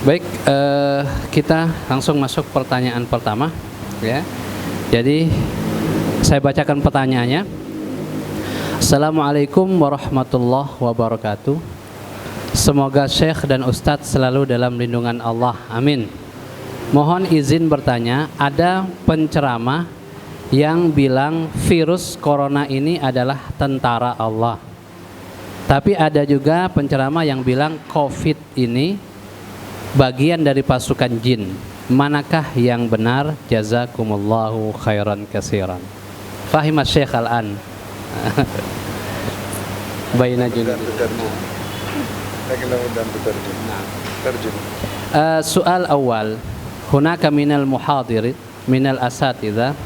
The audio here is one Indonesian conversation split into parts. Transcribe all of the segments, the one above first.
Baik, kita langsung masuk pertanyaan pertama, ya. Jadi saya bacakan pertanyaannya. Assalamualaikum warahmatullahi wabarakatuh. Semoga Syekh dan Ustadz selalu dalam lindungan Allah. Amin. Mohon izin bertanya, ada penceramah yang bilang virus corona ini adalah tentara Allah. Tapi ada juga penceramah yang bilang COVID ini bagian dari pasukan jin. Manakah yang benar? Jazakumullahu khairan katsiran. Fahim Syekh al-an. Baina jin. Soal awal, hunaka minal muhadirin minal asatidza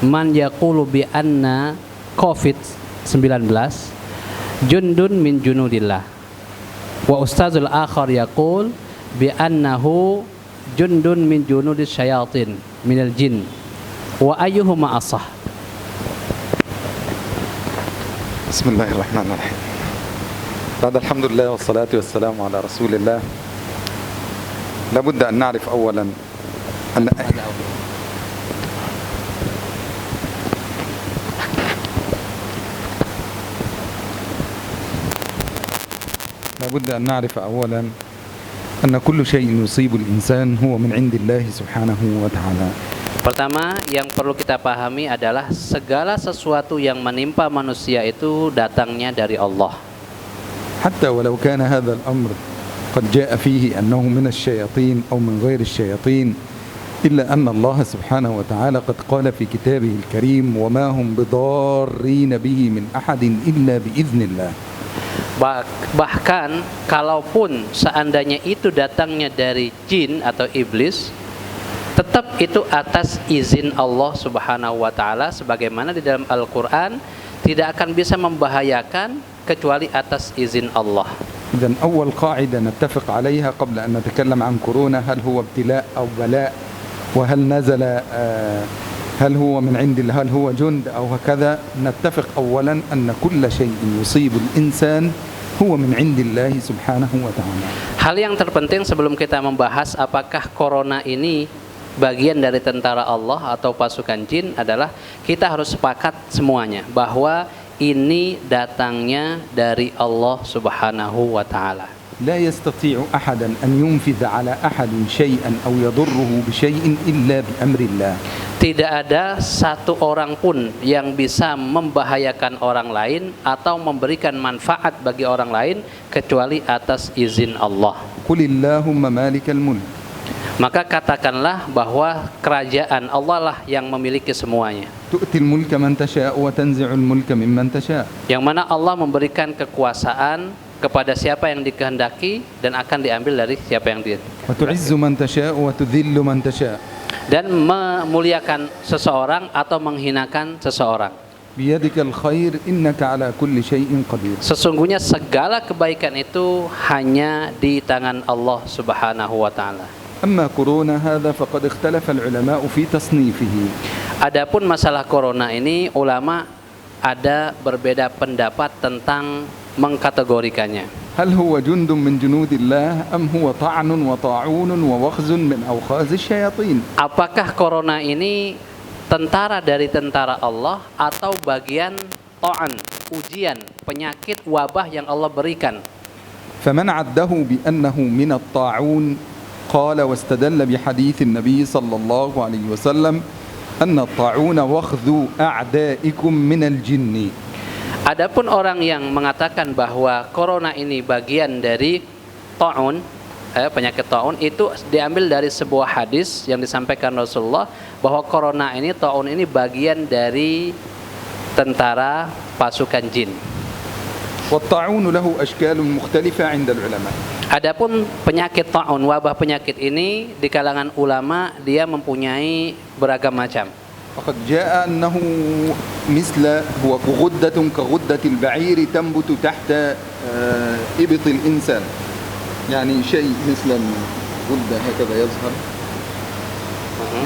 man yaqulu bi anna COVID-19 jundun min junudillah wa ustazul akhar yaqul bi annahu jundun min junudis syayatin minal jin wa ayyuhuma asah. Bismillahirrahmanirrahim. Ba'da alhamdulillah wassalatu wassalamu ala rasulillah. Labudda an na'rif awalan an لابد أن نعرف أولا أن كل شيء يصيب الإنسان هو من عند الله سبحانه وتعالى. Pertama yang perlu kita pahami adalah segala sesuatu yang menimpa manusia itu datangnya dari Allah. حتى ولو كان هذا الأمر قد جاء فيه أنه من الشياطين أو من غير الشياطين إلا أن الله سبحانه وتعالى قد قال في كتابه الكريم وما هم بضارين به من أحد إلا بإذن الله. Bahkan kalaupun seandainya itu datangnya dari jin atau iblis, tetap itu atas izin Allah Subhanahu wa taala, sebagaimana di dalam Al-Qur'an tidak akan bisa membahayakan kecuali atas izin Allah. إذن أول قاعدة نتفق عليها قبل أن نتكلم عن كورونا هل هو ابتلاء أو بلاء وهل نزل هل هو من عند الله هل هو جند أو هكذا. نتفق أولا أن كل شيء يصيب الإنسان هو من عند الله سبحانه وتعالى. Hal yang terpenting sebelum kita membahas apakah corona ini bagian dari tentara Allah atau pasukan jin adalah kita harus sepakat semuanya bahwa ini datangnya dari Allah Subhanahu wa taala. لا يستطيع أحدا أن ينفذ على أحد شيئا أو يضره بشيء إلا بأمر الله. Tidak ada satu orang pun yang bisa membahayakan orang lain atau memberikan manfaat bagi orang lain kecuali atas izin Allah. قل اللهم مالك الملك. Maka katakanlah bahwa kerajaan Allah lah yang memiliki semuanya. تؤتي الملك من تشاء وتنزع الملك ممن تشاء. Yang mana Allah memberikan kekuasaan kepada siapa yang dikehendaki dan akan diambil dari siapa yang dia. وتعز من تشاء وتذل من تشاء. Dan memuliakan seseorang atau menghinakan seseorang. بيدك الخير إنك على كل شيء قدير. Sesungguhnya segala kebaikan itu hanya di tangan Allah Subhanahu wa taala. أما كورونا هذا فقد اختلف العلماء في تصنيفه. Adapun masalah corona ini ulama ada berbeda pendapat tentang mengkategorikannya. هل هو جند من جنود الله أم هو طعن وطاعون ووخز من أوخاز الشياطين. Apakah corona ini tentara dari tentara Allah atau bagian ta'an, ujian, penyakit, wabah yang Allah berikan? فمن عده بأنه من الطاعون قال واستدل بحديث النبي صلى الله عليه وسلم أن الطاعون وخذ أعدائكم من الجن. Adapun orang yang mengatakan bahwa corona ini bagian dari ta'un, penyakit ta'un, itu diambil dari sebuah hadis yang disampaikan Rasulullah bahwa corona ini, ta'un ini bagian dari tentara pasukan jin. والطاعون له أشكال مختلفة عند العلماء. Adapun penyakit ta'un, wabah penyakit ini di kalangan ulama dia mempunyai beragam macam. وقد جاء أنه مثل هو غدة كغدة البعير تنبت تحت إبط الإنسان، يعني شيء مثل الغدة هكذا يظهر،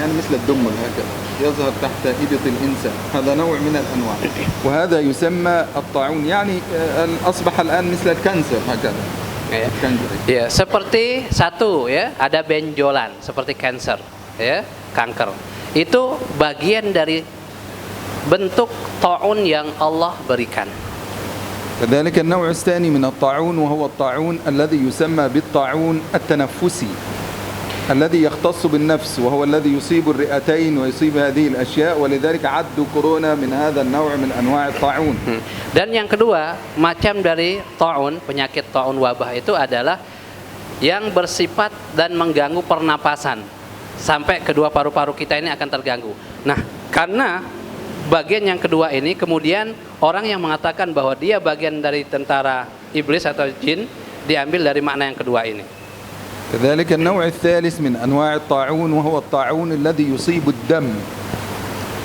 يعني مثل الدمل هكذا يظهر تحت إبط الإنسان. هذا نوع من الأنواع، وهذا يسمى الطاعون، يعني أصبح الآن مثل الكانسر هكذا. Ya. Kanker. Ya, seperti satu ya, ada benjolan seperti cancer, ya, kanker. Itu bagian dari bentuk ta'un yang Allah berikan. كذلك النوع الثاني من الطاعون وهو الطاعون الذي يسمى بالطاعون التنفسي الذي يختص بالنفس وهو الذي يصيب الرئتين ويصيب هذه الأشياء ولذلك عدوا كورونا من هذا النوع من أنواع الطاعون. Dan yang kedua, macam dari ta'un, penyakit ta'un wabah itu adalah yang bersifat dan mengganggu pernapasan sampai kedua paru-paru kita ini akan terganggu. Nah, karena bagian yang kedua ini kemudian orang yang mengatakan bahwa dia bagian dari tentara iblis atau jin diambil dari makna yang kedua ini. كذلك النوع الثالث من أنواع الطاعون وهو الطاعون الذي يصيب الدم.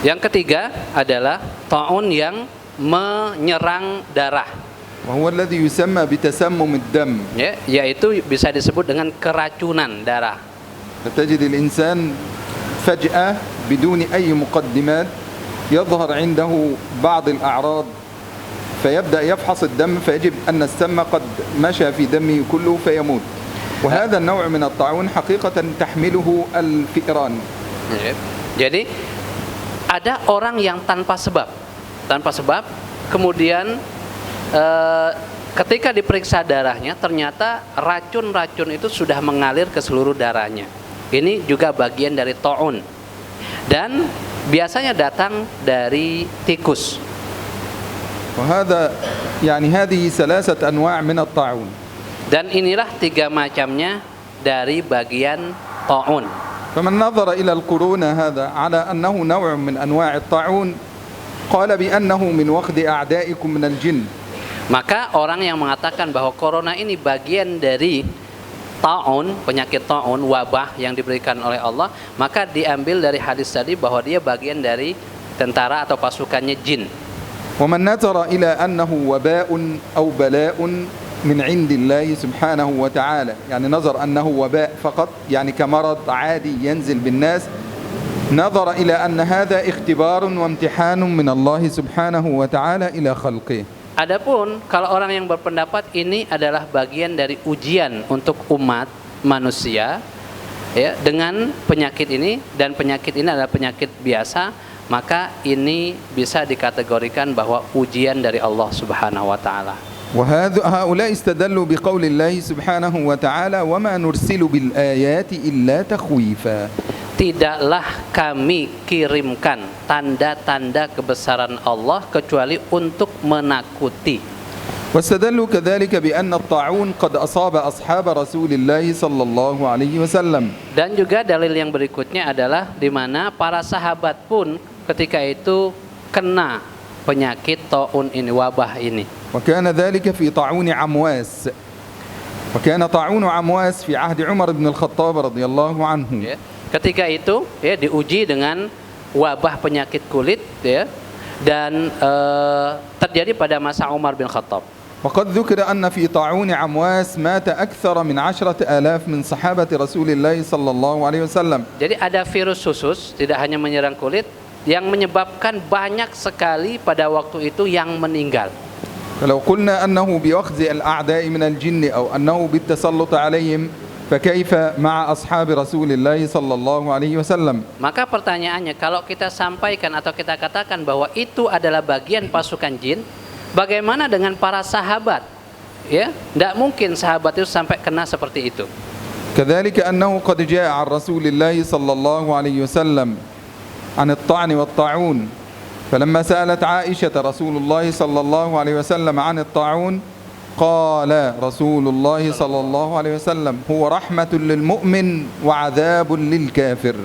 Yang ketiga adalah ta'un yang menyerang darah. وهو الذي يسمى بتسمم الدم. Ya, yaitu bisa disebut dengan keracunan darah. فتجد الإنسان فجأة بدون أي مقدمات يظهر عنده بعض الأعراض فيبدأ يفحص الدم فيجب أن السم قد مشى في دمه كله فيموت. وهذا النوع من الطاعون حقيقة تحمله الفئران. Jadi ada orang yang tanpa sebab kemudian ketika diperiksa darahnya ternyata racun-racun itu sudah mengalir ke seluruh darahnya. Ini juga bagian dari ta'un dan biasanya datang dari tikus. وهذا يعني هذه ثلاثة أنواع من الطاعون. Dan inilah tiga macamnya dari bagian ta'un. فمن نظر إلى الكورونا هذا على أنه نوع من أنواع الطاعون قال بأنه من وخد أعدائكم من الجن. Maka orang yang mengatakan bahwa corona ini bagian dari ta'un, penyakit ta'un, wabah yang diberikan oleh Allah, maka diambil dari hadis tadi bahwa dia bagian dari tentara atau pasukannya jin. ومن نظر إلى أنه وباء أو بلاء من عند الله سبحانه وتعالى يعني نظر أنه وباء فقط يعني كمرض عادي ينزل بالناس نظر إلى أن هذا اختبار وامتحان من الله سبحانه وتعالى إلى خلقه. Adapun kalau orang yang berpendapat ini adalah bagian dari ujian untuk umat manusia ya dengan penyakit ini dan penyakit ini adalah penyakit biasa, maka ini bisa dikategorikan bahwa ujian dari Allah Subhanahu wa taala. وهؤلاء استدلوا بقول الله سبحانه وتعالى وما نرسل بالآيات إلا تخويفا. Tidaklah kami kirimkan tanda-tanda kebesaran Allah kecuali untuk menakuti. واستدلوا كذلك بأن الطاعون قد أصاب أصحاب رسول الله صلى الله عليه وسلم. Dan juga dalil yang berikutnya adalah di mana para sahabat pun ketika itu kena penyakit taun ini, wabah ini. وكان ذلك في طاعون عمواس. وكان طاعون عمواس في عهد عمر بن الخطاب رضي الله عنه. Ya. Ketika itu ya diuji dengan wabah penyakit kulit ya dan terjadi pada masa Umar bin Khattab. وقد ذكر أن في طاعون عمواس مات أكثر من 10,000 من صحابة رسول الله صلى الله عليه وسلم. Jadi ada virus khusus tidak hanya menyerang kulit yang menyebabkan banyak sekali pada waktu itu yang meninggal. فلو قلنا أنه بأخذ الأعداء من الجن أو أنه بالتسلط عليهم فكيف مع أصحاب رسول الله صلى الله عليه وسلم. Maka pertanyaannya kalau kita sampaikan atau kita katakan bahwa itu adalah bagian pasukan jin, bagaimana dengan para sahabat? Ya, tidak mungkin sahabat itu sampai kena seperti itu. كذلك أنه قد جاء عن رسول الله صلى الله عليه وسلم عن الطعن والطاعون فلما سألت عائشة رسول الله صلى الله عليه وسلم عن الطاعون قال رسول الله صلى الله عليه وسلم هو رحمة للمؤمن وعذاب للكافر.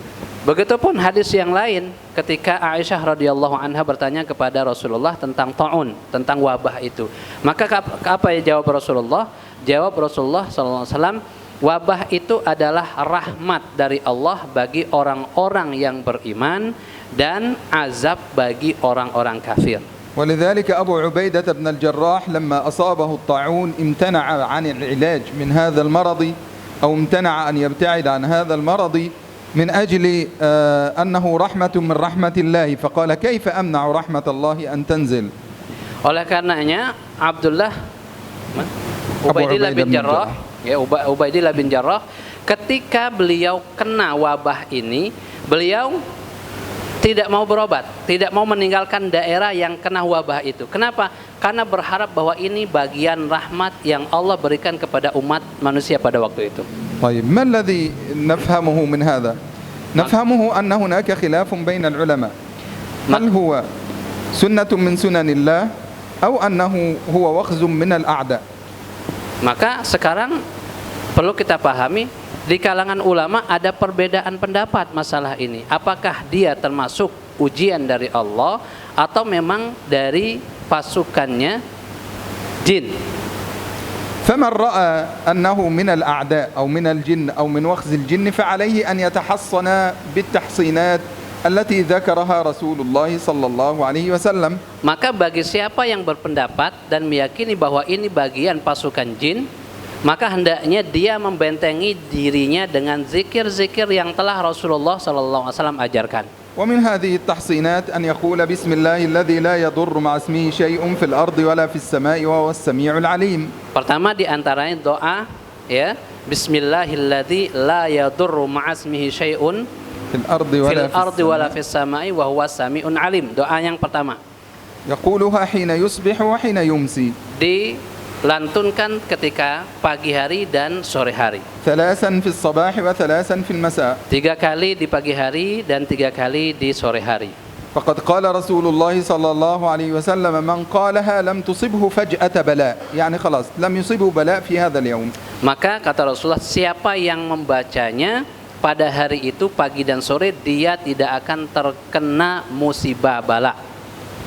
Begitupun hadis yang lain ketika Aisyah radhiyallahu anha bertanya kepada Rasulullah tentang ta'un, tentang wabah itu. Maka apa yang jawab Rasulullah? Jawab Rasulullah sallallahu alaihi wasallam, wabah itu adalah rahmat dari Allah bagi orang-orang yang beriman dan azab bagi orang-orang kafir. ولذلك أبو عبيدة بن الجراح لما أصابه الطاعون امتنع عن العلاج من هذا المرض أو امتنع أن يبتعد عن هذا المرض من أجل أنه رحمة من رحمة الله فقال كيف أمنع رحمة الله أن تنزل. Oleh karenanya Abdullah Ubaidillah bin Jarrah, ya Ubaidillah bin Jarrah, ketika beliau kena wabah ini, beliau tidak mau berobat, tidak mau meninggalkan daerah yang kena wabah itu. Kenapa? Karena berharap bahwa ini bagian rahmat yang Allah berikan kepada umat manusia pada waktu itu. طيب ما الذي نفهمه من هذا؟ نفهمه أن هناك خلاف بين العلماء. هل هو سنة من سنن الله أو أنه هو وخز من الأعداء؟ Maka sekarang perlu kita pahami, di kalangan ulama ada perbedaan pendapat masalah ini. Apakah dia termasuk ujian dari Allah atau memang dari pasukannya jin? فمن رأى أنه من الأعداء أو من الجن أو من وخز الجن فعليه أن يتحصن بالتحصينات التي ذكرها رسول الله صلى الله عليه وسلم. Maka bagi siapa yang berpendapat dan meyakini bahwa ini bagian pasukan jin, maka hendaknya dia membentengi dirinya dengan zikir-zikir yang telah Rasulullah SAW ajarkan. ومن هذه التحصينات أن يقول بسم الله الذي لا يضر مع اسمه شيء في الأرض ولا في السماء وهو السميع العليم. Pertama di antaranya doa, ya, Bismillahilladzi la yadurru ma'a ismihi syai'un fil ardi wala fis samai wa huwas sami'un alim. Doa yang pertama. يقولها حين يصبح وحين يمسي. Dilantunkan ketika pagi hari dan sore hari. 3 في الصباح و3 في المساء. 3 kali di pagi hari dan 3 kali di sore hari. فقد قال رسول الله صلى الله عليه وسلم من قالها لم تصبه فجأة بلاء. يعني خلاص لم يصيبه بلاء في هذا اليوم. Maka kata Rasulullah, siapa yang membacanya pada hari itu pagi dan sore, dia tidak akan terkena musibah bala.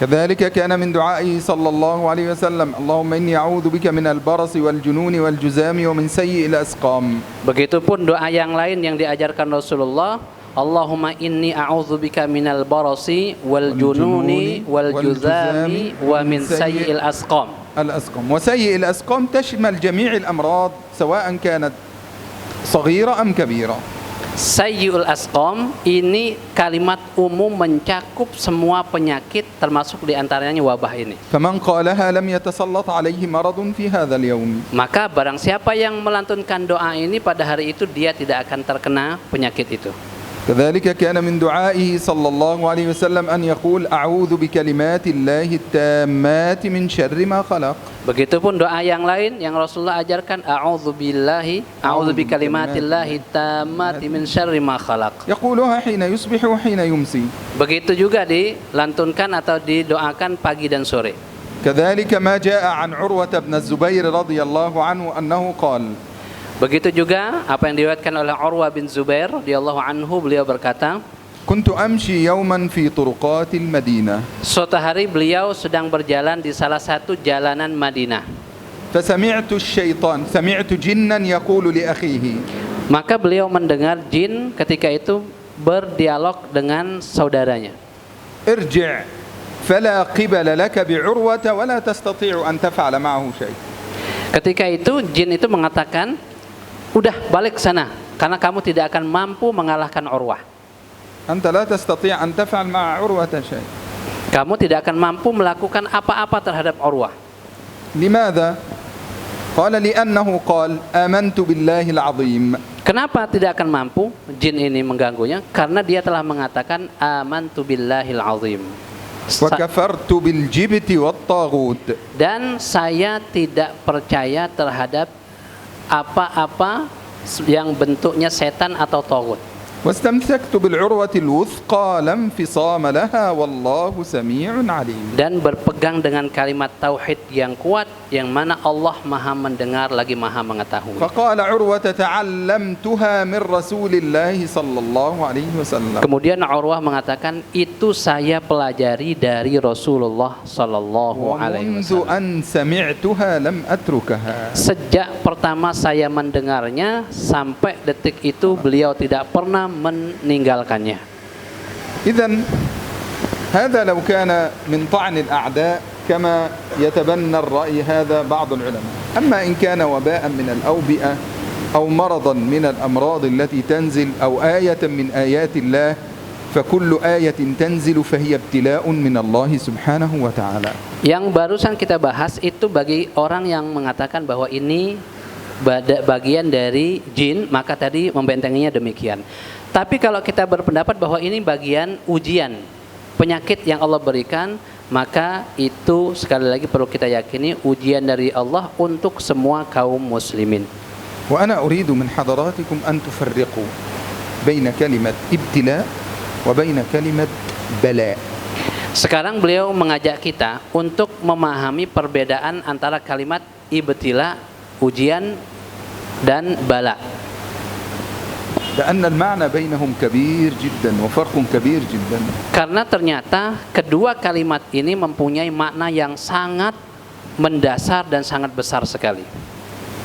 كذلك كان من دعائه صلى الله عليه وسلم اللهم إني أعوذ بك من البرص والجنون والجذام ومن سيء الأسقام. Begitupun doa yang lain yang diajarkan Rasulullah, Allahumma inni a'udzubika minal barasi wal jununi wal juzami wa min sayyi'il asqam. الأسقم وسيء الأسقام تشمل جميع الأمراض سواء كانت صغيرة أم كبيرة. Sayyi'ul asqam ini kalimat umum mencakup semua penyakit termasuk diantaranya wabah ini. فمن قالها لم يتسلط عليه مرض في هذا اليوم. Maka barang siapa yang melantunkan doa ini pada hari itu, dia tidak akan terkena penyakit itu. كذلك كان من دعائه صلى الله عليه وسلم أن يقول أعوذ بكلمات الله التامات من شر ما خلق. Begitupun doa yang lain yang Rasulullah ajarkan, a'udzu bikalimatillahi tammati min syarri ma khalaq. يقولها حين يصبح وحين يمسي. Begitu juga dilantunkan atau didoakan pagi dan sore. كذلك ما جاء عن عروة بن الزبير رضي الله عنه أنه قال. Begitu juga apa yang diriwayatkan oleh Urwah bin Zubair radhiyallahu anhu, beliau berkata, Kuntu amshi yawman fi turuqatil Madinah. Suatu hari beliau sedang berjalan di salah satu jalanan Madinah. Fasami'tu asy-syaitan, sami'tu jinnan yaqulu li akhihi. Maka beliau mendengar jin ketika itu berdialog dengan saudaranya. Irji' fala qibala laka bi Urwata wa la tastati'u an taf'ala ma'ahu syai'. Ketika itu jin itu mengatakan, udah balik sana karena kamu tidak akan mampu mengalahkan Urwah. Anta la tastati' an taf'al ma'a Urwata syai'. Kamu tidak akan mampu melakukan apa-apa terhadap Urwah. Limadha? Qala li'annahu qala amantu billahil 'azim. Kenapa tidak akan mampu jin ini mengganggunya? Karena dia telah mengatakan amantu billahil 'azim. Wa kafartu bil jibti wat taghut. Dan saya tidak percaya terhadap apa-apa yang bentuknya setan atau taghut. واستمسكت بالعروة الوثقى لا انفصام لها والله سميع عليم. Dan berpegang dengan kalimat tauhid yang kuat yang mana Allah Maha mendengar lagi Maha mengetahui. فقال عروة تعلمتها من رسول الله صلى الله عليه وسلم. Kemudian Urwah mengatakan, itu saya pelajari dari Rasulullah sallallahu alaihi wasallam. ومنذ أن سمعتها لم أتركها. Sejak pertama saya mendengarnya sampai detik itu beliau tidak pernah meninggalkannya. إذن هذا لو كان من طعن الأعداء كما يتبنى الرأي هذا بعض العلماء. أما إن كان وباء من الأوبئة أو مرضا من الأمراض التي تنزل أو آية من آيات الله فكل آية تنزل فهي ابتلاء من الله سبحانه وتعالى. Yang barusan kita bahas itu bagi orang yang mengatakan bahwa ini bagian dari jin, maka tadi membentenginya demikian. Tapi kalau kita berpendapat bahwa ini bagian ujian, penyakit yang Allah berikan, maka itu sekali lagi perlu kita yakini ujian dari Allah untuk semua kaum muslimin. وأنا أريد من حضراتكم أن تفرقوا بين كلمة ابتلاء وبين كلمة بلاء. Sekarang beliau mengajak kita untuk memahami perbedaan antara kalimat ibtila, ujian, dan bala. لأن المعنى بينهم كبير جدا وفرق كبير جدا. Karena ternyata kedua kalimat ini mempunyai makna yang sangat mendasar dan sangat besar sekali.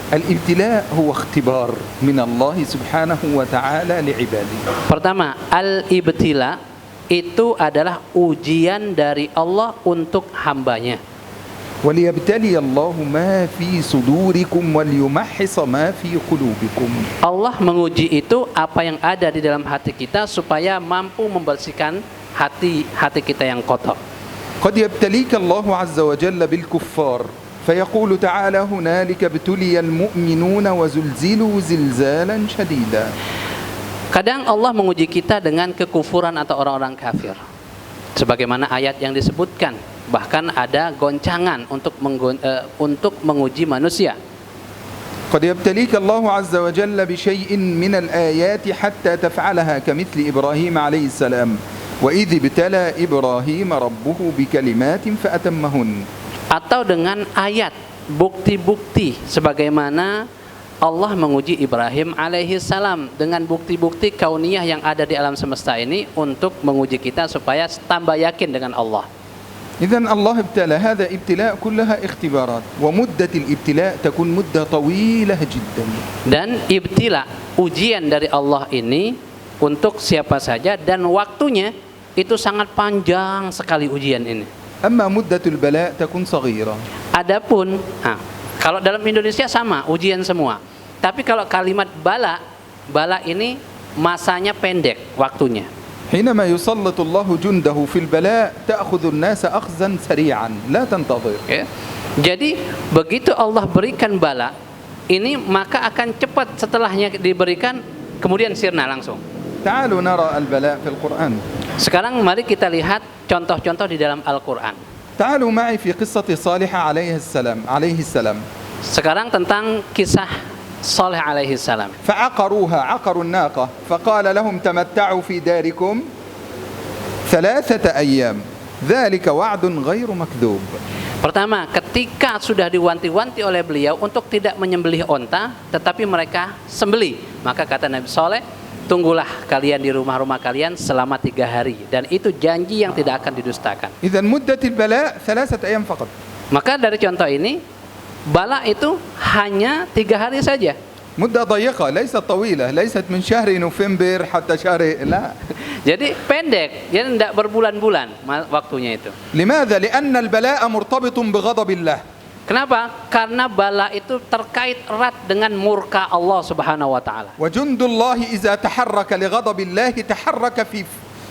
الابتلاء هو اختبار من الله سبحانه وتعالى لعباده. Pertama, al-ibtila itu adalah ujian dari Allah untuk hambanya. وليبتلي الله ما في صدوركم وليمحص ما في قلوبكم. Allah menguji itu apa yang ada di dalam hati kita supaya mampu membersihkan hati kita yang kotor. قد يبتليك الله عز وجل بالكفار فيقول تعالى هنالك ابتلي المؤمنون وزلزلوا زلزالا شديدا. Kadang Allah menguji kita dengan kekufuran atau orang-orang kafir. Sebagaimana ayat yang disebutkan, bahkan ada goncangan untuk menguji manusia. قد يبتليك الله عز وجل بشيء من الآيات حتى تفعلها كمثل إبراهيم عليه السلام وإذ ابتلى إبراهيم ربه بكلمات فأتمهن. Atau dengan ayat, bukti-bukti sebagaimana Allah menguji Ibrahim alaihi salam dengan bukti-bukti kauniyah yang ada di alam semesta ini untuk menguji kita supaya tambah yakin dengan Allah. إذن الله ابتلى هذا ابتلاء كلها اختبارات ومدة الابتلاء تكون مدة طويلة جدا. Dan ibtila, ujian dari Allah ini untuk siapa saja dan waktunya itu sangat panjang sekali ujian ini. أما مدة البلاء تكون صغيرة. Adapun, kalau dalam Indonesia sama, ujian semua. Tapi kalau kalimat bala ini masanya pendek waktunya. حينما يسلط الله جنده في البلاء تأخذ الناس أخذا سريعا لا تنتظر. Jadi begitu Allah berikan bala ini, maka akan cepat setelahnya diberikan kemudian sirna langsung. تعالوا نرى البلاء في القرآن. Sekarang mari kita lihat contoh-contoh di dalam Al-Quran. تعالوا معي في قصة صالح عليه السلام. Sekarang tentang kisah Saleh alaihi salam. عقروا الناقة فقال لهم تمتعوا في داركم 3 أيام ذلك وعد غير مكذوب. Pertama, ketika sudah diwanti-wanti oleh beliau untuk tidak menyembelih onta, tetapi mereka sembelih, maka kata Nabi Saleh, tunggulah kalian di rumah-rumah kalian selama 3 hari, dan itu janji yang tidak akan didustakan. إذن مدة البلاء 3 أيام فقط. Maka dari contoh ini, bala itu hanya 3 hari saja. مدة ضيقة ليست طويلة ليست من شهر نوفمبر حتى شهر لا. Jadi pendek, jadi tidak berbulan-bulan waktunya itu. لماذا؟ لأن البلاء مرتبط بغضب الله. Kenapa? Karena bala itu terkait erat dengan murka Allah Subhanahu wa taala. وجند الله إذا تحرك لغضب الله تحرك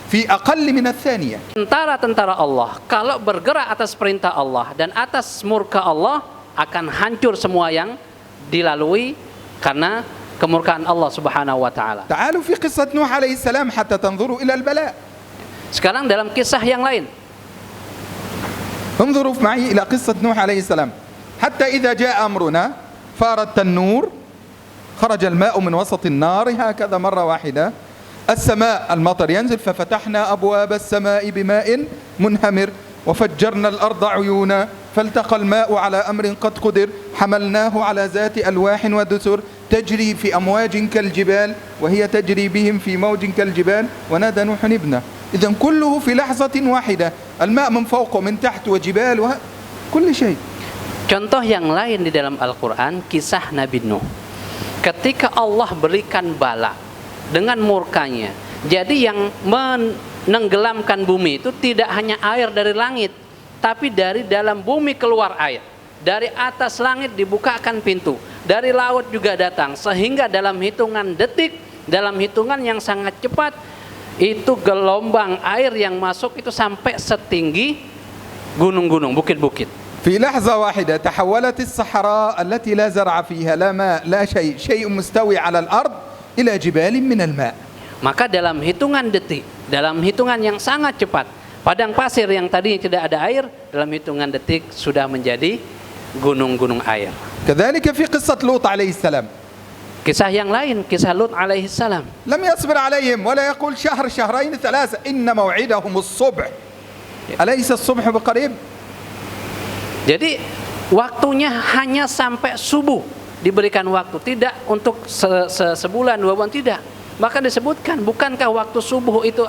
في أقل من الثانية. Tentara-tentara Allah kalau bergerak atas perintah Allah dan atas murka Allah akan hancur semua yang dilalui karena kemurkaan Allah Subhanahu wa taala. تعالوا في قصة نوح عليه السلام حتى تنظروا إلى البلاء. Sekarang dalam kisah yang lain. انظروا معي إلى قصة نوح عليه السلام. حتى إذا جاء أمرنا فار التنور خرج الماء من وسط النار هكذا مرة واحدة. السماء المطر ينزل ففتحنا أبواب السماء بماء منهمر وفجرنا الأرض عيونا فالتقى الماء على أمر قد قدر حملناه على ذات ألواح ودسر تجري في أمواج كالجبال وهي تجري بهم في موج كالجبال ونادى نوح ابنه. إذن كله في لحظة واحدة الماء من فوق ومن تحت وجبال وكل شيء. Contoh yang lain di dalam Al-Quran, kisah Nabi Nuh. Ketika Allah berikan bala dengan murkanya, jadi yang menenggelamkan bumi itu tidak hanya air dari langit, tapi dari dalam bumi keluar air. Dari atas langit dibukakan pintu, dari laut juga datang, sehingga dalam hitungan detik, dalam hitungan yang sangat cepat, itu gelombang air yang masuk itu sampai setinggi gunung-gunung, bukit-bukit. في لحظة واحدة تحولت الصحراء التي لا زرع فيها لا ماء لا شيء مستوي على الأرض إلى جبال من الماء. Maka dalam hitungan detik, dalam hitungan yang sangat cepat, padang pasir yang tadinya tidak ada air, dalam hitungan detik sudah menjadi gunung-gunung air. كذلك في قصة لوط عليه السلام. Kisah yang lain, kisah Lut alaihi salam. لم يصبر عليهم ولا يقول شهر شهرين ثلاثة إن موعدهم الصبح أليس الصبح بقريب. Jadi waktunya hanya sampai subuh diberikan waktu, tidak untuk sebulan 2 bulan, tidak. Maka disebutkan, bukankah waktu subuh itu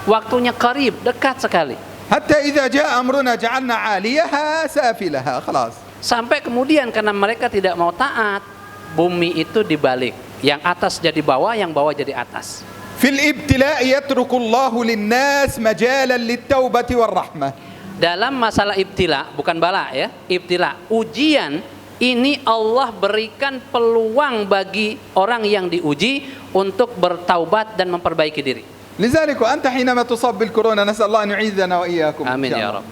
waktunya qarib, dekat sekali. حتى إذا جاء أمرنا جعلنا عاليها سافلها خلاص. Sampai kemudian karena mereka tidak mau taat, bumi itu dibalik, yang atas jadi bawah, yang bawah jadi atas. في الابتلاء يترك الله للناس مجالا للتوبة والرحمة. Dalam masalah ibtila, bukan bala ya, ibtila, ujian ini Allah berikan peluang bagi orang yang diuji untuk bertaubat dan memperbaiki diri. لذلك وأنت حينما تصاب بالكورونا نسأل الله أن يعيذنا وإياكم. Amin ya Rabb.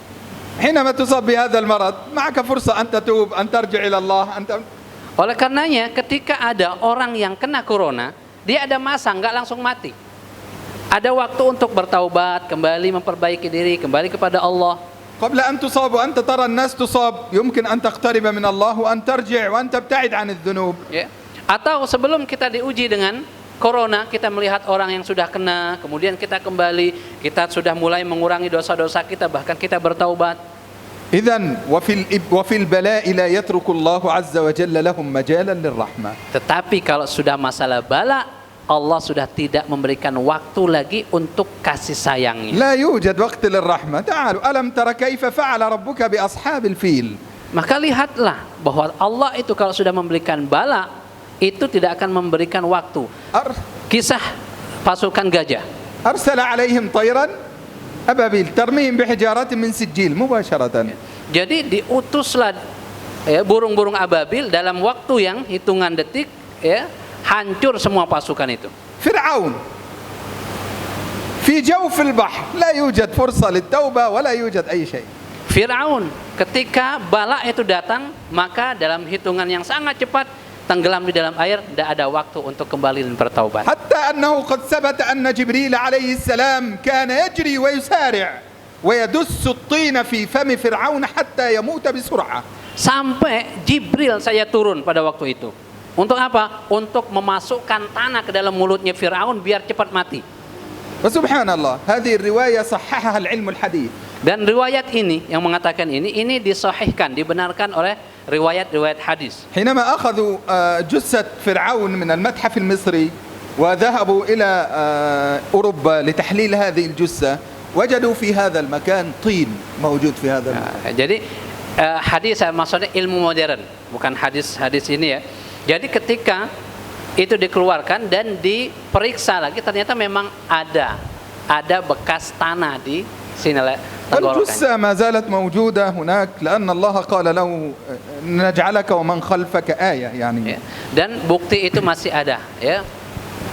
حينما تصاب بهذا المرض معك فرصة أن تتوب أن ترجع إلى الله Oleh karenanya ketika ada orang yang kena corona, dia ada masa nggak langsung mati. Ada waktu untuk bertaubat, kembali memperbaiki diri, kembali kepada Allah. قبل أن تصاب وأنت ترى الناس تصاب يمكن أن تقترب من الله وأن ترجع وأن تبتعد عن الذنوب. Ya. Atau sebelum kita diuji dengan corona, kita melihat orang yang sudah kena, kemudian kita kembali, kita sudah mulai mengurangi dosa-dosa kita, bahkan kita bertaubat. إذن وفي البلاء لا يترك الله عز وجل لهم مجالا للرحمة. Tetapi kalau sudah masalah bala, Allah sudah tidak memberikan waktu lagi untuk kasih sayangnya. لا يوجد وقت للرحمة. تعالوا ألم تر كيف فعل ربك بأصحاب الفيل. Maka lihatlah bahwa Allah itu kalau sudah memberikan bala, itu tidak akan memberikan waktu. Kisah pasukan gajah. أرسل عليهم طيرا أبابيل ترميهم بحجارة من سجيل مباشرة. Jadi diutuslah ya, burung-burung ababil dalam waktu yang hitungan detik, ya, hancur semua pasukan itu. فرعون في جوف البحر لا يوجد فرصة للتوبة ولا يوجد أي شيء. Firaun ketika bala itu datang, maka dalam hitungan yang sangat cepat tenggelam di dalam air, tidak ada waktu untuk kembali dan bertaubat. حتى أنه قد ثبت أن جبريل عليه السلام كان يجري ويسارع ويدس الطين في فم فرعون حتى يموت بسرعة. Sampai Jibril saya turun pada waktu itu. Untuk apa? Untuk memasukkan tanah ke dalam mulutnya Firaun biar cepat mati. وسبحان الله هذه الرواية صححها العلم الحديث. Dan riwayat ini yang mengatakan ini disahihkan, dibenarkan oleh riwayat-riwayat hadis. حينما أخذوا جثة فرعون من المتحف المصري وذهبوا إلى أوروبا لتحليل هذه الجثة وجدوا في هذا المكان طين موجود في هذا المكان. Jadi hadis maksudnya ilmu modern, bukan hadis ini ya. Jadi ketika itu dikeluarkan dan diperiksa lagi, ternyata memang ada bekas tanah di sini tenggorokan. الجثة ما زالت موجودة هناك لأن الله قال له نجعلك ومن خلفك آية يعني. Ya. Dan bukti itu masih ada, ya.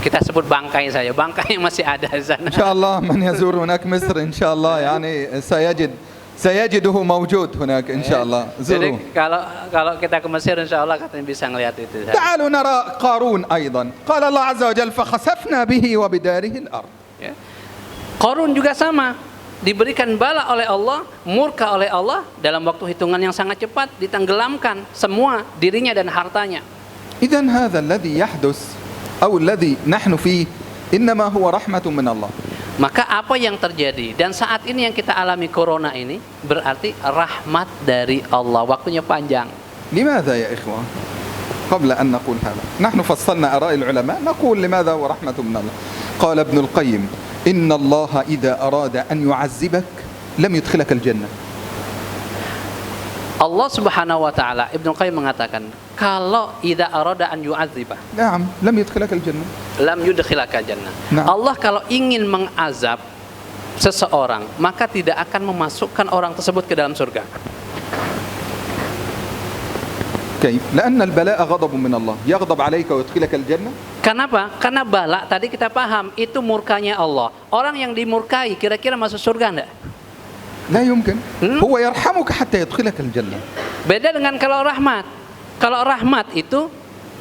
Kita sebut bangkai saja, bangkai masih ada di sana. إن شاء الله من يزور هناك مصر إن شاء الله يعني سيجده موجود هناك إن شاء الله. Jadi زوروا. kalau kita ke Mesir insya Allah katanya bisa ngelihat itu. تعالوا نرى قارون أيضا قال الله عز وجل فخسفنا به وبداره الأرض. Ya. Qarun juga sama, diberikan bala oleh Allah, murka oleh Allah, dalam waktu hitungan yang sangat cepat ditenggelamkan semua dirinya dan hartanya. إذن هذا الذي يحدث أو الذي نحن فيه إنما هو رحمة من الله. Maka apa yang terjadi dan saat ini yang kita alami corona ini berarti rahmat dari Allah, waktunya panjang. لماذا يا إخوة؟ قبل أن نقول هذا نحن فصلنا آراء العلماء نقول لماذا هو رحمة من الله. قال ابن القيم إن الله إذا أراد أن يعذبك لم يدخلك الجنة. Allah Subhanahu wa taala, Ibnu Qayyim mengatakan, kalau idza arada an yu'adziba, نعم لم يدخلك الجنة. lam yudkhilaka jannah. Nah. Allah kalau ingin mengazab seseorang, maka tidak akan memasukkan orang tersebut ke dalam surga. كيف؟ لأن البلاء غضب من الله يغضب عليك ويدخلك الجنة. Kenapa? Karena bala tadi kita paham itu murkanya Allah. Orang yang dimurkai kira-kira masuk surga enggak? لا يمكن. هو يرحمك حتى يدخلك الجنة. Beda dengan kalau rahmat. Kalau rahmat itu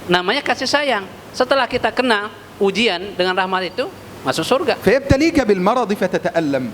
namanya kasih sayang. Setelah kita kena ujian dengan rahmat itu masuk surga. فيبتليك بالمرض فتتألم.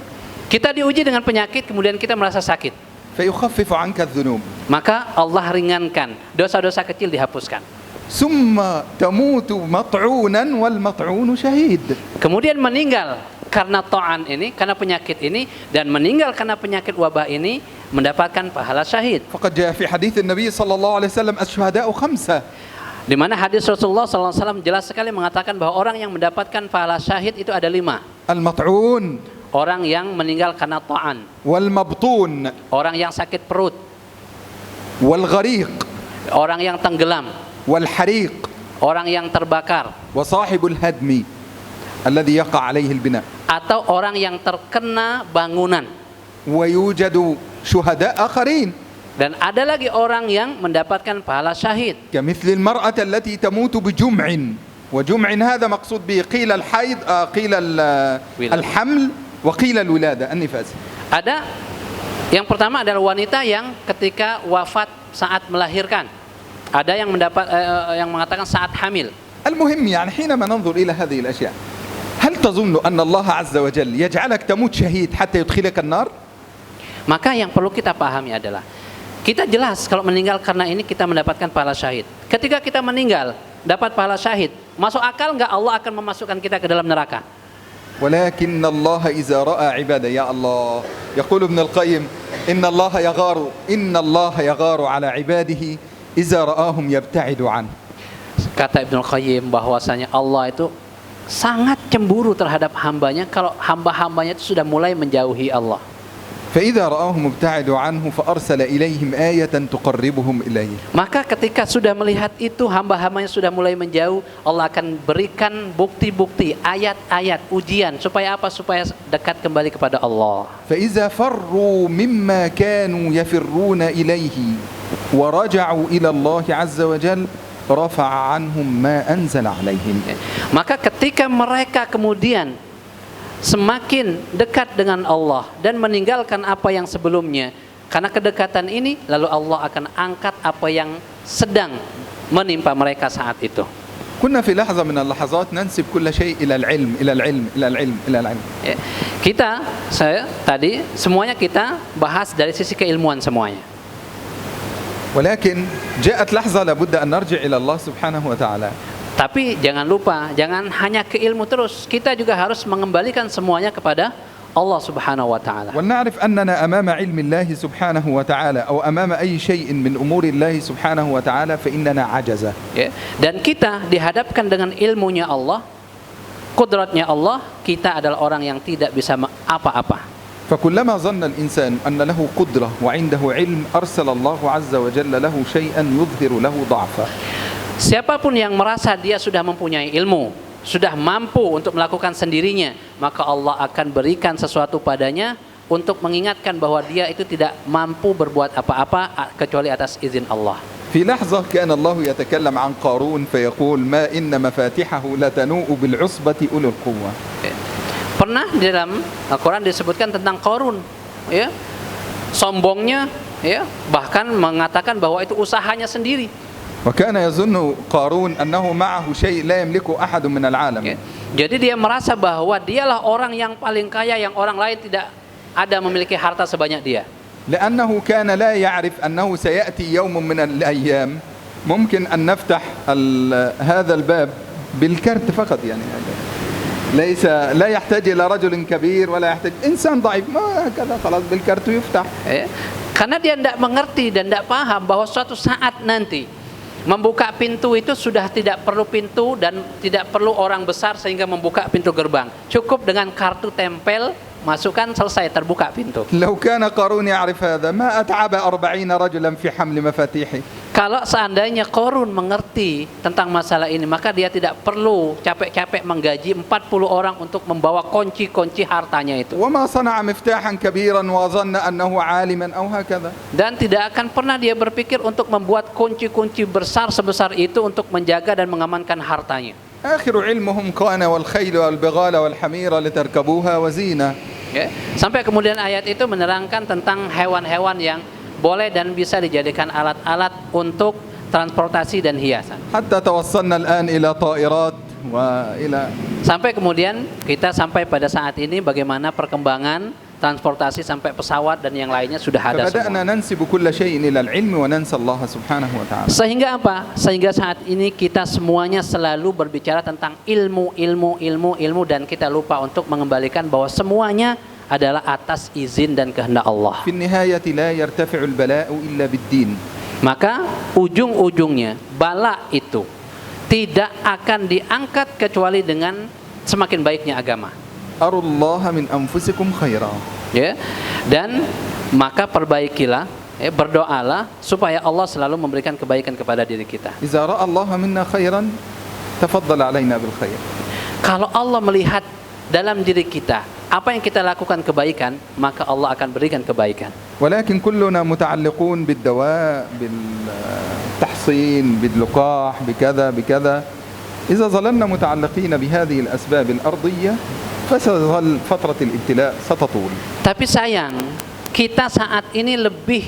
Kita diuji dengan penyakit kemudian kita merasa sakit. فيخفف عنك الذنوب. Maka Allah ringankan, dosa-dosa kecil dihapuskan. ثم تموت مطعونا والمطعون شهيد. Kemudian meninggal karena ta'an ini, karena penyakit ini, dan meninggal karena penyakit wabah ini mendapatkan pahala syahid. فقد جاء في حديث النبي صلى الله عليه وسلم الشهداء 5. Di mana hadis Rasulullah SAW jelas sekali mengatakan bahwa orang yang mendapatkan pahala syahid itu ada 5. المطعون Orang yang meninggal karena ta'an, والمبطون orang yang sakit perut, والغريق orang yang tenggelam, والحريق orang yang terbakar, وصاحب الهدم الذي يقع عليه البناء. atau orang yang terkena bangunan. ويوجد شهداء آخرين Dan ada lagi orang yang mendapatkan pahala syahid. كمثل المرأة التي تموت بجمع، وجمع هذا مقصود به قيل الحيض قيل الحمل وقيل الولادة النفاس. Ada yang pertama adalah wanita yang ketika wafat saat melahirkan. Ada yang yang mengatakan saat hamil. المهم يعني حينما ننظر إلى هذه الأشياء هل تظن أن الله عز وجل يجعلك تموت شهيد حتى يدخلك النار؟ Maka yang perlu kita pahami adalah kita jelas kalau meninggal karena ini kita mendapatkan pahala syahid. Ketika kita meninggal dapat pahala syahid, masuk akal enggak Allah akan memasukkan kita ke dalam neraka? ولكن الله إذا رأى عباده يا الله يقول ابن القيم إن الله يغار على عباده إذا رآهم يبتعد عنه. Kata Ibnu Qayyim bahwasanya Allah itu sangat cemburu terhadap hambanya kalau hamba-hambanya itu sudah mulai menjauhi Allah. فإذا رآهم ابتعدوا عنه فأرسل إليهم آية تقربهم إليه. Maka ketika sudah melihat itu hamba-hambanya sudah mulai menjauh, Allah akan berikan bukti-bukti, ayat-ayat, ujian supaya apa? Supaya dekat kembali kepada Allah. فإذا فروا مما كانوا يفرون إليه ورجعوا إلى الله عز وجل رفع عنهم ما أنزل عليهم. Maka ketika mereka kemudian semakin dekat dengan Allah dan meninggalkan apa yang sebelumnya, karena kedekatan ini lalu Allah akan angkat apa yang sedang menimpa mereka saat itu. كنا في لحظة من اللحظات ننسب كل شيء إلى العلم إلى العلم إلى العلم إلى العلم. Saya tadi semuanya kita bahas dari sisi keilmuan semuanya. ولكن جاءت لحظة لابد أن نرجع إلى الله سبحانه وتعالى. Tapi jangan lupa, jangan hanya ke ilmu terus. Kita juga harus mengembalikan semuanya kepada Allah Subhanahu wa taala. ونعرف أننا أمام علم الله سبحانه وتعالى أو أمام أي شيء من أمور الله سبحانه وتعالى فإننا عجزة. Dan kita dihadapkan dengan ilmunya Allah, kudratnya Allah, kita adalah orang yang tidak bisa apa-apa. فكلما ظن الإنسان أن له قدرة وعنده علم أرسل الله عز وجل له شيئا يظهر له ضعفه. Siapapun yang merasa dia sudah mempunyai ilmu, sudah mampu untuk melakukan sendirinya, maka Allah akan berikan sesuatu padanya untuk mengingatkan bahwa dia itu tidak mampu berbuat apa-apa kecuali atas izin Allah. في لحظة كان الله يتكلم عن قارون فيقول ما إن مفاتحه لتنوء بالعصبة أولي القوة. Pernah di dalam Al-Quran disebutkan tentang Qarun, ya, sombongnya, ya, bahkan mengatakan bahwa itu usahanya sendiri. وكان يظن قارون أنه معه شيء لا يملكه أحد من العالم. Jadi dia merasa bahwa dialah orang yang paling kaya yang orang lain tidak ada memiliki harta sebanyak dia. لأنه كان لا يعرف أنه سيأتي يوم من الأيام ممكن أن نفتح هذا الباب بالكرت فقط يعني ليس لا يحتاج إلى رجل كبير ولا يحتاج إنسان ضعيف ما هكذا خلاص بالكرت يفتح. Karena dia tidak mengerti dan tidak paham bahwa suatu saat nanti membuka pintu itu sudah tidak perlu pintu dan tidak perlu orang besar sehingga membuka pintu gerbang. Cukup dengan kartu tempel, masukkan, selesai, terbuka pintu. لو كان قارون يعرف هذا ما أتعب 40 رجلا في حمل مفاتيحه. Kalau seandainya Qarun mengerti tentang masalah ini, maka dia tidak perlu capek-capek menggaji 40 orang untuk membawa kunci-kunci hartanya itu. وما صنع مفتاحا كبيرا وظن أنه عالما أو هكذا. Dan tidak akan pernah dia berpikir untuk membuat kunci-kunci besar sebesar itu untuk menjaga dan mengamankan hartanya. آخر علمهم كان والخيل والبغال والحمير لتركبوها وزينة. Ya. Sampai kemudian ayat itu menerangkan tentang hewan-hewan yang boleh dan bisa dijadikan alat-alat untuk transportasi dan hiasan. حتى توصلنا الآن إلى طائرات وإلى. Sampai kemudian kita sampai pada saat ini bagaimana perkembangan transportasi sampai pesawat dan yang lainnya sudah ada فبدأنا semua. ننسب كل شيء إلى العلم وننسى الله سبحانه وتعالى. Sehingga apa? Sehingga saat ini kita semuanya selalu berbicara tentang ilmu dan kita lupa untuk mengembalikan bahwa semuanya adalah atas izin dan kehendak Allah. في النهاية لا يرتفع البلاء إلا بالدين. Maka ujung-ujungnya bala itu tidak akan diangkat kecuali dengan semakin baiknya agama. أروا الله من أنفسكم خيرا. Ya. Dan maka perbaikilah, berdoalah supaya Allah selalu memberikan kebaikan kepada diri kita. إذا رأى الله منا خيرا تفضل علينا بالخير. Kalau Allah melihat dalam diri kita apa yang kita lakukan kebaikan, maka Allah akan berikan kebaikan. ولكن كلنا متعلقون بالدواء بالتحصين باللقاح بكذا. إذا ظللنا متعلقين بهذه الأسباب الأرضية فستظل فترة الابتلاء ستطول. Tapi sayang, kita saat ini lebih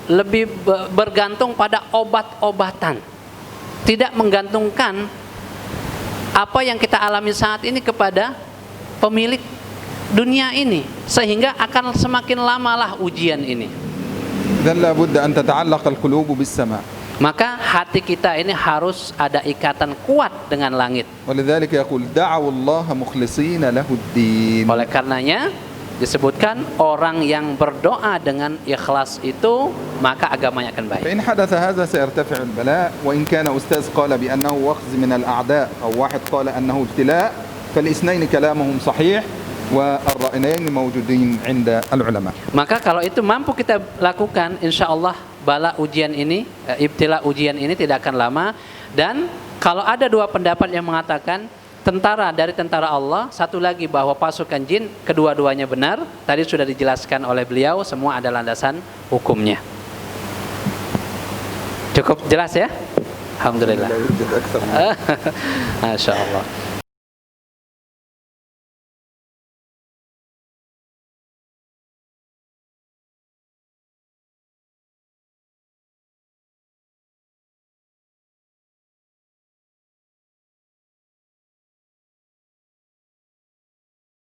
lebih bergantung pada obat-obatan, tidak menggantungkan apa yang kita alami saat ini kepada pemilik dunia ini, sehingga akan semakin lamalah ujian ini. إذن لابد أن تتعلق القلوب بالسماء. Maka hati kita ini harus ada ikatan kuat dengan langit. ولذلك يقول دعوا الله مخلصين له الدين. Oleh karenanya disebutkan orang yang berdoa dengan ikhlas itu maka agamanya akan baik. فإن حدث هذا سيرتفع البلاء. وإن كان أستاذ قال بأنه وخز من الأعداء أو واحد قال أنه ابتلاء فالاثنين كلامهم صحيح والرأيين موجودين عند العلماء. Maka kalau itu mampu kita lakukan, insya Allah bala ujian ini, ibtila ujian ini tidak akan lama. Dan kalau ada dua pendapat yang mengatakan tentara dari tentara Allah, satu lagi bahwa pasukan jin, kedua-duanya benar. Tadi sudah dijelaskan oleh beliau, semua ada landasan hukumnya. Cukup jelas ya? Alhamdulillah. Masya Allah.